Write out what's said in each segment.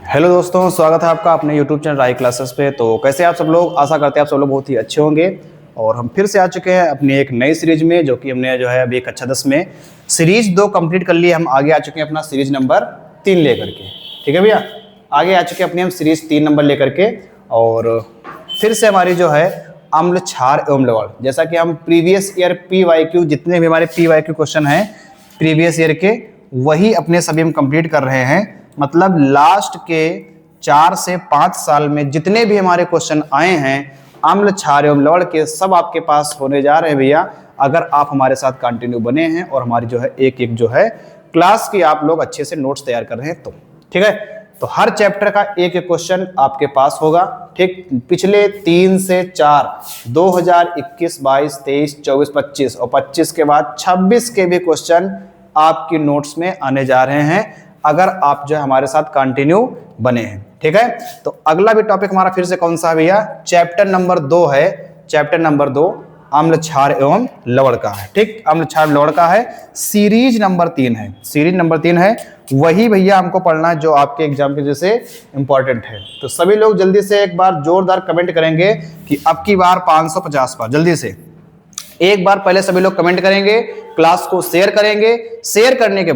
Hello दोस्तों, स्वागत है आपका अपने यूट्यूब चैनल राय क्लासेस पे। तो कैसे आप सब लोग, आशा करते हैं आप सब लोग बहुत ही अच्छे होंगे। और हम फिर से आ चुके हैं अपनी एक नई सीरीज में, जो कि हमने जो है अभी कक्षा 10 में सीरीज 2 कंप्लीट कर लिए। हम आगे आ चुके हैं अपना सीरीज नंबर 3 लेकर के। ठीक है भैया, आगे आ चुके हैं अपनी हम सीरीज 3 नंबर लेकर के। और फिर से हमारी जो है अम्ल, क्षार एवं लवण, जैसा कि हम प्रीवियस ईयर PYQ, जितने भी हमारे PYQ क्वेश्चन हैं प्रीवियस ईयर के, वही अपने सभी हम कंप्लीट कर रहे हैं। मतलब लास्ट के 4 से 5 साल में जितने भी हमारे क्वेश्चन आए हैं अम्ल, क्षार एवं लवण के, सब आपके पास होने जा रहे हैं भैया, अगर आप हमारे साथ कंटिन्यू बने हैं और हमारी जो है एक एक जो है क्लास की आप लोग अच्छे से नोट्स तैयार कर रहे हैं। तो ठीक है, तो हर चैप्टर का एक एक क्वेश्चन आपके पास होगा। ठीक, पिछले 3 से 4 2021, 22, 23, 24, 25 और 25 के बाद 26 के भी क्वेश्चन आपकी नोट्स में आने जा रहे हैं, अगर आप जो है हमारे साथ कंटिन्यू बने हैं। ठीक है, तो अगला भी टॉपिक हमारा फिर से कौन सा है भैया? चैप्टर नंबर 2 है। चैप्टर नंबर 2 अम्ल, क्षार एवं लवण का है। ठीक, अम्ल, क्षार, लवण का है। सीरीज नंबर 3 है। सीरीज नंबर 3 है, वही भैया हमको पढ़ना है जो आपके एग्जाम के जैसे इंपॉर्टेंट है। तो सभी लोग जल्दी से एक बार जोरदार कमेंट करेंगे कि अब की बार 550 बार। जल्दी से एक बार पहले सभी लोग कमेंट करेंगे, क्लास को शेयर करेंगे। शेयर करने के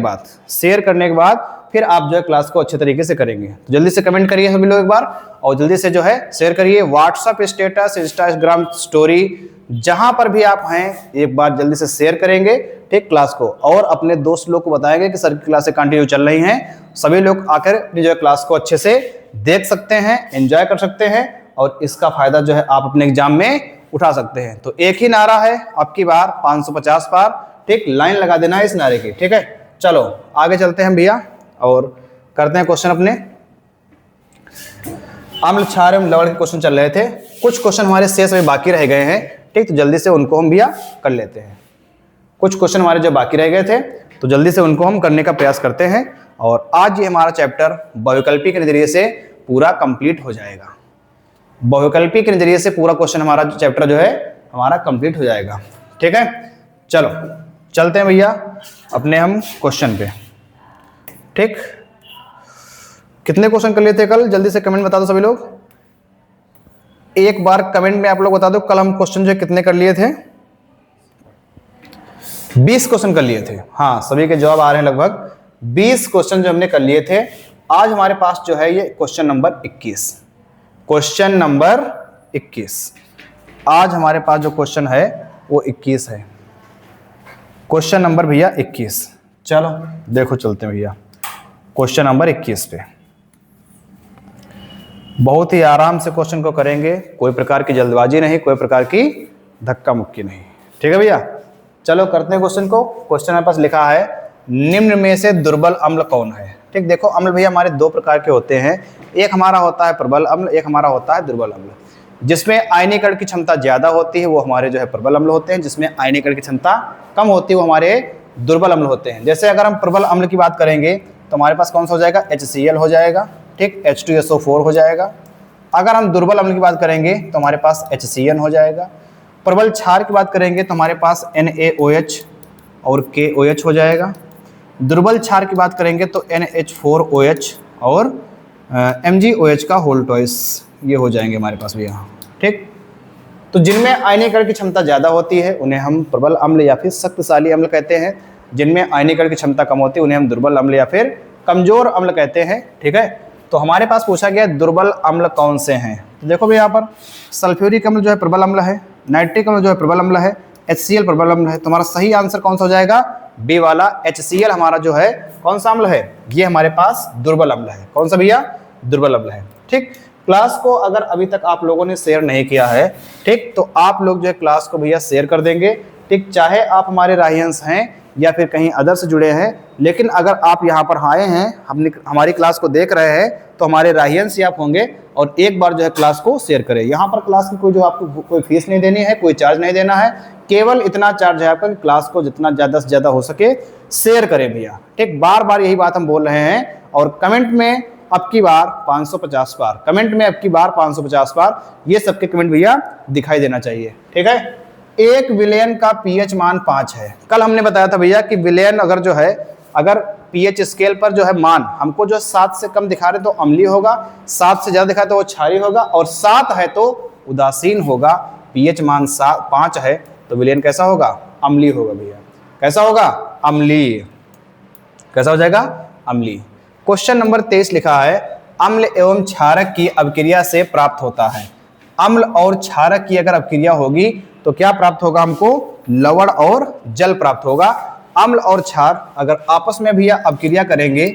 बाद फिर आप जो है क्लास को अच्छे तरीके से करेंगे। तो जल्दी से कमेंट करिए सभी लोग एक बार, और जल्दी से जो है शेयर करिए। व्हाट्सएप स्टेटस, इंस्टाग्राम स्टोरी, जहां पर भी आप हैं एक बार जल्दी से शेयर करेंगे। ठीक, क्लास को, और अपने दोस्त लोग को बताएंगे कि सर की क्लासें कंटिन्यू चल रही हैं। सभी लोग आकर जो है क्लास को अच्छे से देख सकते हैं, एंजॉय कर सकते हैं, और इसका फायदा जो है आप अपने एग्जाम में उठा सकते हैं। तो एक ही नारा है अब की बार 550 बार। ठीक, लाइन लगा देना है इस नारे की। ठीक है, चलो आगे चलते हैं भैया और करते हैं क्वेश्चन अपने। अम्ल, क्षार एवं लवण के क्वेश्चन चल रहे थे, कुछ क्वेश्चन हमारे शेष में बाकी रह गए हैं। ठीक, तो जल्दी से उनको हम भैया कर लेते हैं। कुछ क्वेश्चन हमारे जो बाकी रह गए थे, तो जल्दी से उनको हम करने का प्रयास करते हैं। और आज ये हमारा चैप्टर बहुविकल्पी के नजरिए से पूरा कंप्लीट हो जाएगा। बहुविकल्पी के नजरिए से पूरा क्वेश्चन हमारा चैप्टर जो है हमारा कंप्लीट हो जाएगा। ठीक है, चलो चलते हैं भैया अपने हम क्वेश्चन पे। ठीक, कितने क्वेश्चन कर लिए थे कल? जल्दी से कमेंट बता दो सभी लोग। एक बार कमेंट में आप लोग बता दो कल हम क्वेश्चन जो कितने कर लिए थे। 20 क्वेश्चन कर लिए थे। हाँ, सभी के जवाब आ रहे हैं। लगभग 20 क्वेश्चन जो हमने कर लिए थे। आज हमारे पास जो है ये क्वेश्चन नंबर 21। क्वेश्चन नंबर 21 आज हमारे पास जो क्वेश्चन है वो 21 है। क्वेश्चन नंबर भैया 21। चलो देखो, चलते हैं भैया क्वेश्चन नंबर 21 पे। बहुत ही आराम से क्वेश्चन को करेंगे, कोई प्रकार की जल्दबाजी नहीं, कोई प्रकार की धक्का मुक्की नहीं। ठीक है भैया, चलो करते हैं क्वेश्चन को। क्वेश्चन हमारे पास लिखा है, निम्न में से दुर्बल अम्ल कौन है? ठीक, देखो अम्ल भैया हमारे 2 प्रकार के होते हैं। एक हमारा होता है प्रबल अम्ल, एक हमारा होता है दुर्बल अम्ल। जिसमें आयनीकरण की क्षमता ज्यादा होती है वो हमारे जो है प्रबल अम्ल होते हैं, जिसमें आयनीकरण की क्षमता कम होती है वो हमारे दुर्बल अम्ल होते हैं। जैसे अगर हम प्रबल अम्ल की बात करेंगे तो हमारे पास कौन सा हो जाएगा? HCl हो जाएगा। ठीक, H2SO4 हो जाएगा। अगर हम दुर्बल अम्ल की बात करेंगे तो हमारे पास HCN हो जाएगा। प्रबल क्षार की बात करेंगे तो हमारे पास NaOH और KOH हो जाएगा। दुर्बल क्षार की बात करेंगे तो NH4OH और MgOH का होल ट्वाइस, ये हो जाएंगे हमारे पास भी यहाँ। ठीक, तो जिनमें आयनीकरण की क्षमता ज़्यादा होती है उन्हें हम प्रबल अम्ल या फिर शक्तिशाली अम्ल कहते हैं। जिनमें आयनीकरण की क्षमता कम होती है उन्हें हम दुर्बल अम्ल या फिर कमजोर अम्ल कहते हैं। ठीक है, तो हमारे पास पूछा गया दुर्बल अम्ल कौन से हैं। तो देखो भाई यहाँ पर सल्फ्यूरिक अम्ल जो है प्रबल अम्ल है, नाइट्रिक अम्ल जो है प्रबल अम्ल है, HCl प्रबल अम्ल है। तुम्हारा सही आंसर कौन सा हो जाएगा? बी वाला HCl हमारा जो है कौन सा अम्ल है? ये हमारे पास दुर्बल अम्ल है। कौन सा भैया? दुर्बल अम्ल है। ठीक, क्लास को अगर अभी तक आप लोगों ने शेयर नहीं किया है, ठीक, तो आप लोग जो है क्लास को भैया शेयर कर देंगे। ठीक, चाहे आप हमारे राहियंस हैं या फिर कहीं अदर से जुड़े हैं, लेकिन अगर आप यहाँ पर आए हैं, हमारी क्लास को देख रहे हैं, तो हमारे राहियंस ही आप होंगे। और एक बार जो है क्लास को शेयर करें। यहाँ पर क्लास की कोई जो आपको कोई फीस नहीं देनी है, कोई चार्ज नहीं देना है, केवल इतना चार्ज है आपका कि क्लास को जितना ज़्यादा से ज़्यादा हो सके शेयर करें भैया। ठीक, बार बार यही बात हम बोल रहे हैं। और कमेंट में अब की बार 550 बार, कमेंट में अब की बार 550 बार, ये सबके कमेंट भैया दिखाई देना चाहिए। ठीक है, एक विलयन का pH मान 5 है। कल हमने बताया था भैया कि विलयन अगर जो है, अगर पीएच स्केल पर जो है मान हमको जो 7 से कम दिखा रहे तो अम्लीय होगा, 7 से ज्यादा दिखा तो वो क्षारीय होगा, और 7 है तो उदासीन होगा। पीएच मान 5 है तो विलयन कैसा होगा? अम्लीय होगा भैया। कैसा होगा? अम्लीय। कैसा हो जाएगा? अम्लीय। क्वेश्चन नंबर 23 लिखा है अम्ल एवं क्षारक की अभिक्रिया से प्राप्त होता है। अम्ल और क्षारक की अगर अभिक्रिया होगी तो क्या प्राप्त होगा हमको? लवण और जल प्राप्त होगा। अम्ल और क्षार अगर आपस में भैया अभिक्रिया करेंगे,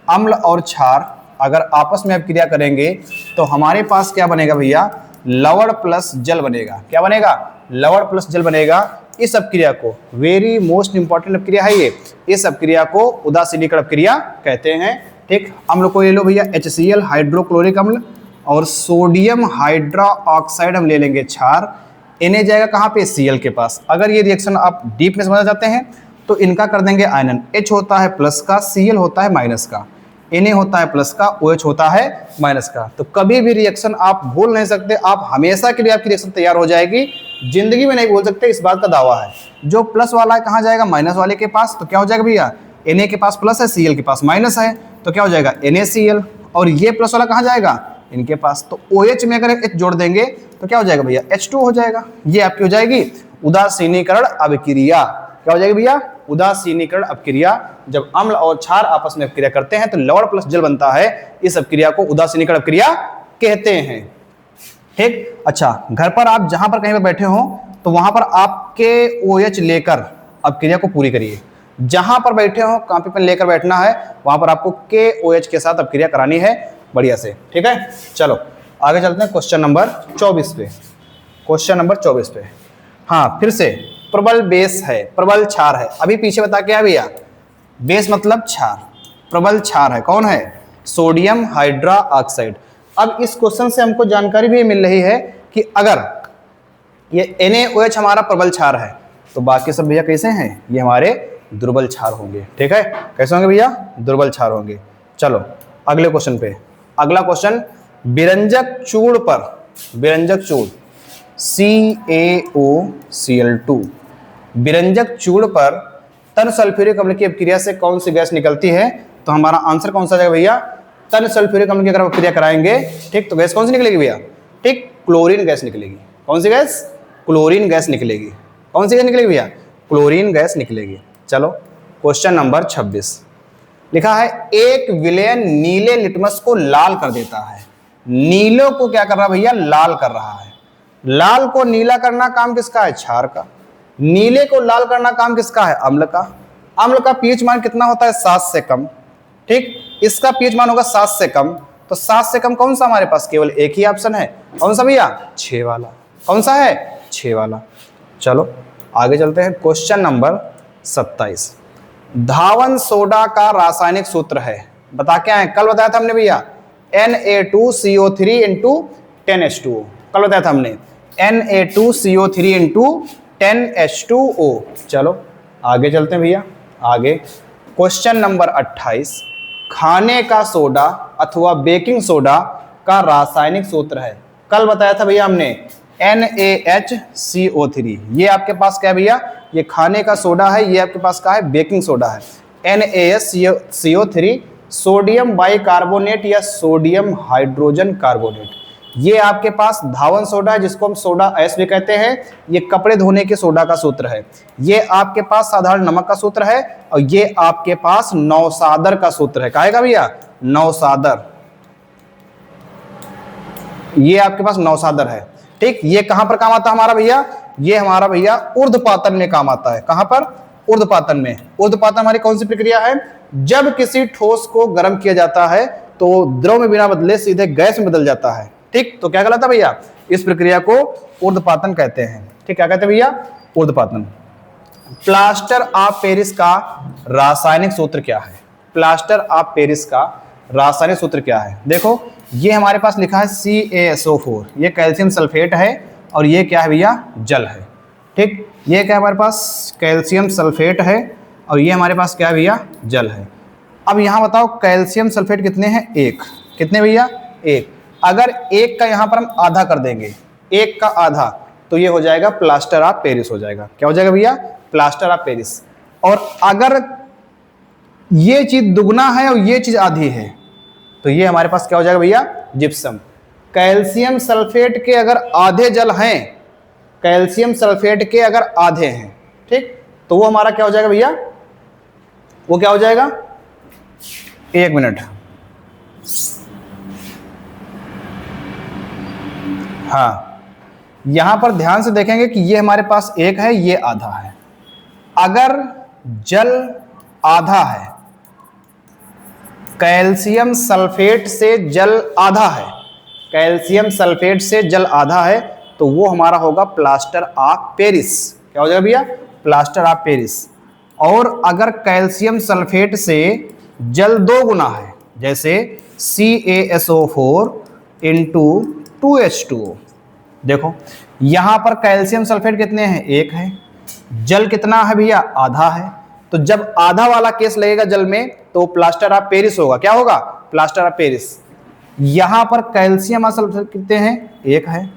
अम्ल और क्षार अगर आपस में अभिक्रिया करेंगे तो हमारे पास क्या बनेगा भैया? लवण प्लस जल बनेगा। क्या बनेगा? लवण प्लस जल बनेगा। इस अभिक्रिया को, वेरी मोस्ट इंपॉर्टेंट अभिक्रिया है ये, इस अभिक्रिया को उदासीनीकरण अभिक्रिया कहते हैं। ठीक, अम्ल को ले लो भैया HCl हाइड्रोक्लोरिक अम्ल, और सोडियम हाइड्रो ऑक्साइड हम ले लेंगे क्षार। Na जाएगा कहाँ पे? Cl के पास। अगर ये रिएक्शन आप डीप में समझना चाहते हैं तो इनका कर देंगे आयनन। H होता है प्लस का, Cl होता है माइनस का, Na होता है प्लस का, OH होता है माइनस का। तो कभी भी रिएक्शन आप भूल नहीं सकते, आप हमेशा के लिए आपकी रिएक्शन तैयार हो जाएगी, जिंदगी में नहीं भूल सकते, इस बात का दावा है। जो प्लस वाला है कहाँ जाएगा? माइनस वाले के पास। तो क्या हो जाएगा भैया? Na के पास प्लस है, Cl के पास माइनस है, तो क्या हो जाएगा? NaCl। और ये प्लस वाला कहाँ जाएगा? इनके पास। तो OH में अगर H जोड़ देंगे तो क्या हो जाएगा भैया? H2 हो जाएगा। ये आपकी हो जाएगी उदासीनीकरण अभिक्रिया। क्या हो जाएगी भैया? उदासीनीकरण अभिक्रिया। जब अम्ल और क्षार आपस में अभिक्रिया करते हैं तो लवण प्लस जल बनता है। इस अभिक्रिया को उदासीनीकरण अभिक्रिया कहते हैं। ठीक, अच्छा, घर पर आप जहां पर कहीं पर बैठे हो तो वहां पर आपके OH लेकर अभिक्रिया को पूरी करिए। जहां पर बैठे हो कॉपी पेन लेकर बैठना है, वहां पर आपको KOH के साथ अभिक्रिया करानी है बढ़िया से। ठीक है, चलो आगे चलते हैं क्वेश्चन नंबर 24 पे। क्वेश्चन नंबर 24 पे, हाँ, फिर से प्रबल बेस है, प्रबल क्षार है। अभी पीछे बता क्या भैया? बेस मतलब क्षार, प्रबल क्षार है। कौन है? Sodium hydro oxide. अब इस क्वेश्चन से हमको जानकारी भी मिल रही है कि अगर ये NaOH हमारा प्रबल क्षार है तो बाकी सब भैया कैसे हैं? ये हमारे दुर्बल क्षार होंगे। ठीक है, कैसे होंगे भैया? दुर्बल क्षार होंगे। चलो अगले क्वेश्चन पे। अगला क्वेश्चन, विरंजक चूड़ पर, विरंजक चूड़ CaOCl2, विरंजक चूड़ पर तन सल्फ्यूरिक अम्ल की अभिक्रिया से कौन सी गैस निकलती है? तो हमारा आंसर कौन सा जाएगा भैया? तन सल्फ्यूरिक अम्ल की अगर अभिक्रिया कराएंगे, ठीक, तो गैस कौन सी निकलेगी भैया? ठीक, क्लोरीन गैस निकलेगी। कौन सी गैस? क्लोरीन गैस निकलेगी। कौन सी गैस निकलेगी भैया? क्लोरीन गैस निकलेगी। चलो क्वेश्चन नंबर 26 लिखा है एक विलयन नीले लिटमस को लाल कर देता है। नीलो को क्या कर रहा है भैया? लाल कर रहा है। लाल को नीला करना काम किसका है? क्षार का। नीले को लाल करना काम किसका है? अम्ल का। अम्ल का पीएच मान कितना होता है? 7 से कम। ठीक, इसका पीएच मान होगा 7 से कम। तो 7 से कम कौन सा हमारे पास? केवल एक ही ऑप्शन है। कौन सा भैया? 6 वाला। कौन सा है? 6 वाला। चलो आगे चलते हैं। क्वेश्चन नंबर 27, धावन सोडा का रासायनिक सूत्र है। बता क्या है? कल बताया था हमने भैया Na2CO3 इंटू 10H2O। कल बताया था हमने Na2CO3 इंटू 10H2O। चलो आगे चलते हैं भैया। आगे क्वेश्चन नंबर 28, खाने का सोडा अथवा बेकिंग सोडा का रासायनिक सूत्र है। कल बताया था भैया हमने NaHCO3। ये आपके पास क्या है भैया? ये खाने का सोडा है। ये आपके पास क्या है? बेकिंग सोडा है। NaHCO3 सोडियम बाइकार्बोनेट या सोडियम हाइड्रोजन कार्बोनेट। ये आपके पास धावन सोडा है, जिसको हम सोडा ऐश भी कहते हैं। ये कपड़े धोने के सोडा का सूत्र है। ये आपके पास साधारण नमक का सूत्र है, और ये आपके पास नौसादर का सूत्र है। काहे का भैया? नौसादर। ये आपके पास नौसादर है। ठीक, ये कहां पर काम आता है हमारा भैया? ये हमारा भैया ऊर्ध्वपातन में काम आता है। कहां पर? ऊर्ध्वपातन में। ऊर्ध्वपातन हमारी कौन सी प्रक्रिया है? जब किसी ठोस को गर्म किया जाता है तो द्रव में बिना बदले सीधे गैस में बदल जाता है। ठीक, तो क्या कहलाता है भैया? इस प्रक्रिया को ऊर्ध्वपातन कहते हैं। ठीक, क्या कहते हैं भैया? ऊर्ध्वपातन। प्लास्टर ऑफ पेरिस का रासायनिक सूत्र क्या है? प्लास्टर ऑफ पेरिस का रासायनिक सूत्र क्या है? देखो, ये हमारे पास लिखा है CaSO4। ये कैल्शियम सल्फेट है, और ये क्या है भैया? जल है। ठीक, ये क्या है हमारे पास? कैल्शियम सल्फेट है, और ये हमारे पास क्या है भैया? जल है। अब यहाँ बताओ कैल्शियम सल्फेट कितने हैं? 1। कितने भैया? 1। अगर 1 का यहाँ पर हम आधा कर देंगे, 1 का आधा, तो ये हो जाएगा प्लास्टर ऑफ पेरिस हो जाएगा। क्या हो जाएगा भैया? Plaster of Paris. और अगर ये चीज दुगना है और ये चीज आधी है, तो ये हमारे पास क्या हो जाएगा भैया, जिप्सम। कैल्शियम सल्फेट के अगर आधे जल हैं, कैल्शियम सल्फेट के अगर आधे हैं, ठीक, तो वो हमारा क्या हो जाएगा भैया, वो क्या हो जाएगा, एक मिनट, हाँ, यहां पर ध्यान से देखेंगे कि ये हमारे पास एक है, ये आधा है। अगर जल आधा है, कैल्शियम सल्फेट से जल आधा है, कैल्शियम सल्फेट से जल आधा है, तो वो हमारा होगा प्लास्टर ऑफ पेरिस। क्या हो जाएगा भैया, प्लास्टर ऑफ पेरिस। और अगर कैल्शियम सल्फेट से जल 2 गुना है, जैसे CaSO4 इंटू 2H2O, देखो यहां पर कैल्शियम सल्फेट कितने हैं, 1 है, जल कितना है भैया, आधा है, तो जब आधा वाला केस लगेगा जल में तो प्लास्टर ऑफ पेरिस होगा। क्या होगा, प्लास्टर ऑफ पेरिस। यहां पर कैल्शियम सल्फेट कितने हैं, 1 है,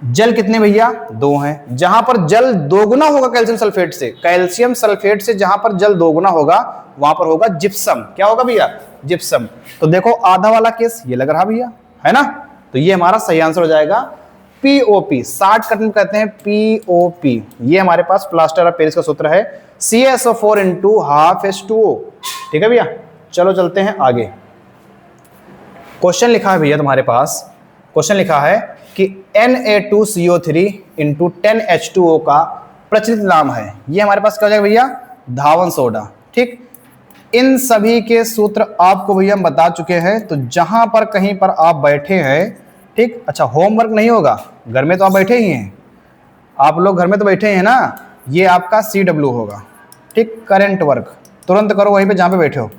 जल कितने भैया, 2 हैं। जहां पर जल 2 गुना होगा कैल्शियम सल्फेट से, कैल्शियम सल्फेट से जहां पर जल 2 गुना होगा वहां पर होगा जिप्सम। क्या होगा भैया, जिप्सम। तो देखो आधा वाला केस ये लग रहा भैया, है ना, तो ये हमारा सही आंसर हो जाएगा POP, शॉर्टकट में कहते हैं POP। ये हमारे पास प्लास्टर ऑफ पेरिस का सूत्र है, CaSO4 इंटू हाफ H2O। ठीक है भैया, चलो चलते हैं आगे। क्वेश्चन लिखा है भैया तुम्हारे पास, क्वेश्चन लिखा है कि Na2CO3 इंटू 10H2O का प्रचलित नाम है। ये हमारे पास क्या हो जाएगा भैया, धावन सोडा। ठीक, इन सभी के सूत्र आपको भैया हम बता चुके हैं, तो जहां पर कहीं पर आप बैठे हैं, ठीक, अच्छा होमवर्क नहीं होगा, घर में तो आप बैठे ही हैं, आप लोग घर में तो बैठे हैं ना, ये आपका CW होगा, ठीक, करंट वर्क तुरंत करो वहीं पे जहां पे बैठे हो।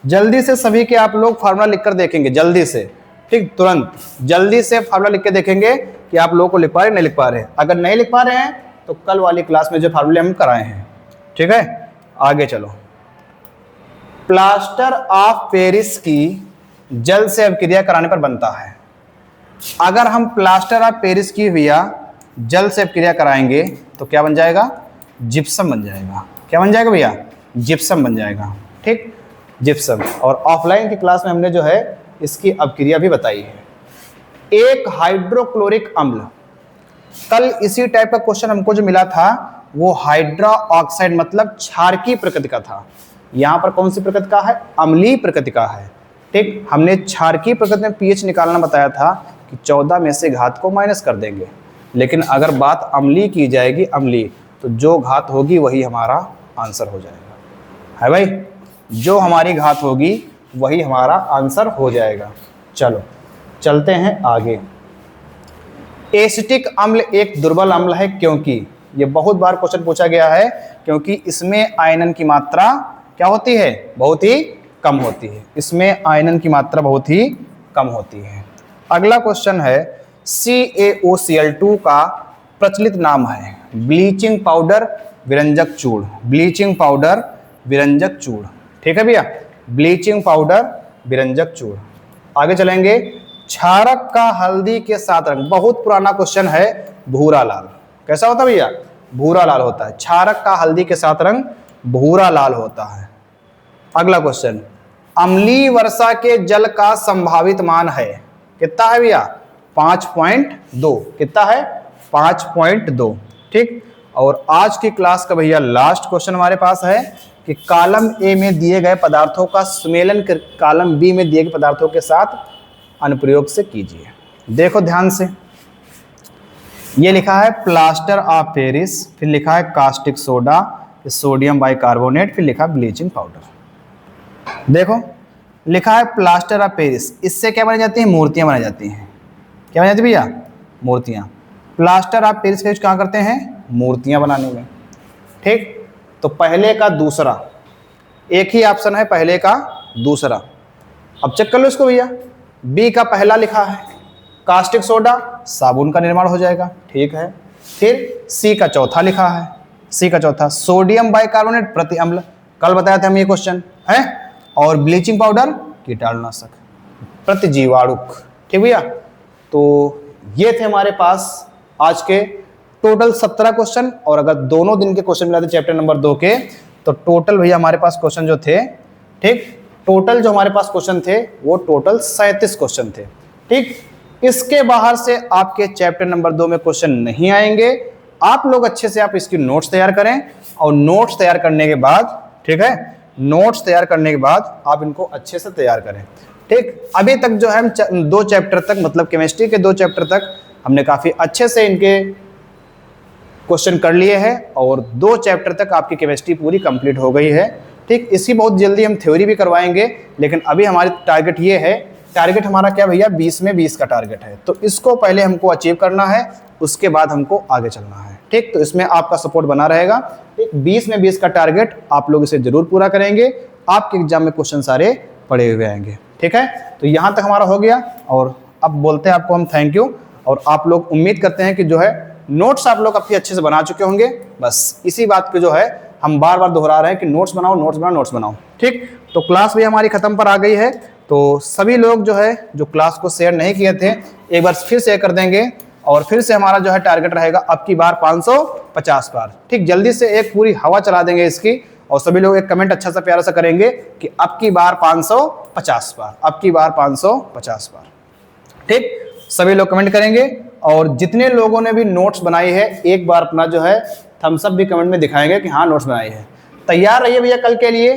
जल्दी से सभी के आप लोग फार्मूला लिखकर देखेंगे, जल्दी से, ठीक, तुरंत जल्दी से फार्मूला लिख के देखेंगे कि आप लोगों को लिख पा रहे नहीं लिख पा रहे। अगर नहीं लिख पा रहे हैं तो कल वाली क्लास में जो फार्मूले हम कराए हैं। ठीक है, आगे चलो। प्लास्टर ऑफ पेरिस की जल से अभिक्रिया कराने पर बनता है। अगर हम प्लास्टर ऑफ पेरिस की भैया जल से अभिक्रिया कराएंगे तो क्या बन जाएगा, जिप्सम बन जाएगा। क्या बन जाएगा भैया, जिप्सम बन जाएगा। ठीक, जिप्सम। और ऑफलाइन की क्लास में हमने जो है इसकी अभिक्रिया भी बताई है। एक हाइड्रोक्लोरिक अम्ल, कल इसी टाइप का क्वेश्चन हमको जो मिला था वो हाइड्रा ऑक्साइड मतलब क्षारकीय प्रकृति का था। यहां पर कौन सी प्रकृति का है, अम्लीय प्रकृति का है। ठीक, हमने क्षारकीय प्रकृति में pH निकालना बताया था कि 14 में से घात को माइनस कर देंगे, लेकिन अगर बात अम्लीय की जाएगी, अम्लीय, तो जो घात होगी वही हमारा आंसर हो जाएगा। है भाई, जो हमारी घात होगी वही हमारा आंसर हो जाएगा। चलो चलते हैं आगे। एसिटिक अम्ल एक दुर्बल अम्ल है क्योंकि, ये बहुत बार क्वेश्चन पूछा गया है, क्योंकि इसमें आयनन की मात्रा क्या होती है, बहुत ही कम होती है। इसमें आयनन की मात्रा बहुत ही कम होती है। अगला क्वेश्चन है CaOCl2 का प्रचलित नाम है। ब्लीचिंग पाउडर, विरंजक चूर्ण, ब्लीचिंग पाउडर, विरंजक चूर्ण। ठीक है भैया, ब्लीचिंग पाउडर, विरंजक चूर्ण। आगे चलेंगे। क्षारक का हल्दी के साथ रंग, बहुत पुराना क्वेश्चन है, भूरा लाल। कैसा होता है भैया, भूरा लाल होता है। क्षारक का हल्दी के साथ रंग भूरा लाल होता है। अगला क्वेश्चन, अम्लीय वर्षा के जल का संभावित मान है, कितना है भैया, 5.2। कितना है, 5.2। ठीक, और आज की क्लास का भैया लास्ट क्वेश्चन हमारे पास है कि कॉलम ए में दिए गए पदार्थों का सुमेलन कॉलम बी में दिए गए पदार्थों के साथ अनुप्रयोग से कीजिए। देखो ध्यान से, ये लिखा है प्लास्टर ऑफ पेरिस, फिर लिखा है कास्टिक सोडा, फिर सोडियम बाइकार्बोनेट, फिर लिखा है ब्लीचिंग पाउडर। देखो लिखा है प्लास्टर ऑफ पेरिस, इससे क्या बनाई जाती है, मूर्तियां बनाई जाती हैं। क्या बनाई जाती है भैया, मूर्तियां। प्लास्टर ऑफ पेरिस का यूज कहाँ करते हैं, मूर्तियां बनाने में। ठीक, तो पहले का दूसरा, एक ही ऑप्शन है, पहले का दूसरा। अब चेक कर लो इसको भैया, बी का पहला लिखा है कास्टिक सोडा, साबुन का निर्माण हो जाएगा। ठीक है, फिर सी का चौथा लिखा है, सी का चौथा सोडियम बाइकार्बोनेट प्रति अम्ल, कल बताया था हम ये क्वेश्चन है। और ब्लीचिंग पाउडर कीटाणुनाशक, प्रतिजीवाणुक। ठीक भैया, तो ये थे हमारे पास आज के टोटल 17 क्वेश्चन। और अगर दोनों दिन के क्वेश्चन मिलाते चैप्टर नंबर 2 के, तो टोटल भैया हमारे पास क्वेश्चन जो थे ठीक। टोटल जो हमारे पास क्वेश्चन थे वो टोटल 37 क्वेश्चन थे। ठीक, इसके बाहर से आपके चैप्टर नंबर 2 में क्वेश्चन नहीं आएंगे। आप लोग अच्छे से आप इसकी नोट्स तैयार करें और नोट्स तैयार करने के बाद, ठीक है, नोट्स तैयार करने के बाद आप इनको अच्छे से तैयार करें। ठीक, अभी तक जो है हम 2 चैप्टर तक, मतलब केमिस्ट्री के 2 चैप्टर तक हमने काफी अच्छे से इनके क्वेश्चन कर लिए हैं और 2 चैप्टर तक आपकी केमिस्ट्री पूरी कंप्लीट हो गई है। ठीक, इसकी बहुत जल्दी हम थ्योरी भी करवाएंगे, लेकिन अभी हमारी टारगेट ये है, टारगेट हमारा क्या भैया, 20 में 20 का टारगेट है, तो इसको पहले हमको अचीव करना है, उसके बाद हमको आगे चलना है। ठीक, तो इसमें आपका सपोर्ट बना रहेगा। ठीक, 20 में 20 का टारगेट आप लोग इसे जरूर पूरा करेंगे, आपके एग्जाम में क्वेश्चन सारे पड़े हुए आएंगे। ठीक है, तो यहाँ तक हमारा हो गया और अब बोलते हैं आपको हम थैंक यू। और आप लोग उम्मीद करते हैं कि जो है नोट्स आप लोग काफी अच्छे से बना चुके होंगे। बस इसी बात पे जो है हम बार बार दोहरा रहे हैं कि नोट्स बनाओ, नोट्स बनाओ, नोट्स बनाओ। ठीक, तो क्लास भी हमारी खत्म पर आ गई है, तो सभी लोग जो है जो क्लास को शेयर नहीं किए थे एक बार फिर शेयर कर देंगे और फिर से हमारा जो है टारगेट रहेगा अब की बार 550 बार। ठीक, जल्दी से एक पूरी हवा चला देंगे इसकी और सभी लोग एक कमेंट अच्छा सा प्यारा सा करेंगे कि अब की बार 550 बार, अब की बार 550 बार। ठीक, सभी लोग कमेंट करेंगे और जितने लोगों ने भी नोट्स बनाई है एक बार अपना जो है थम्स अप भी कमेंट में दिखाएंगे कि हाँ नोट्स बनाई है। तैयार रहिए भैया कल के लिए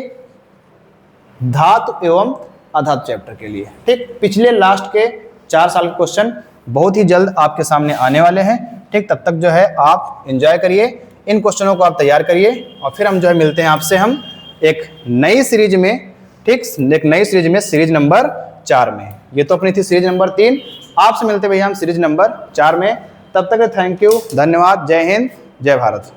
धातु एवं अधातु चैप्टर के लिए। ठीक, पिछले लास्ट के 4 साल के क्वेश्चन बहुत ही जल्द आपके सामने आने वाले हैं। ठीक, तब तक जो है आप एंजॉय करिए, इन क्वेश्चनों को आप तैयार करिए और फिर हम जो है मिलते हैं आपसे हम एक नई सीरीज में। ठीक, एक नई सीरीज में, सीरीज नंबर 4 में। ये तो अपनी थी सीरीज नंबर 3, आपसे मिलते भैया हम सीरीज नंबर 4 में। तब तक थैंक यू, धन्यवाद, जय हिंद, जय भारत।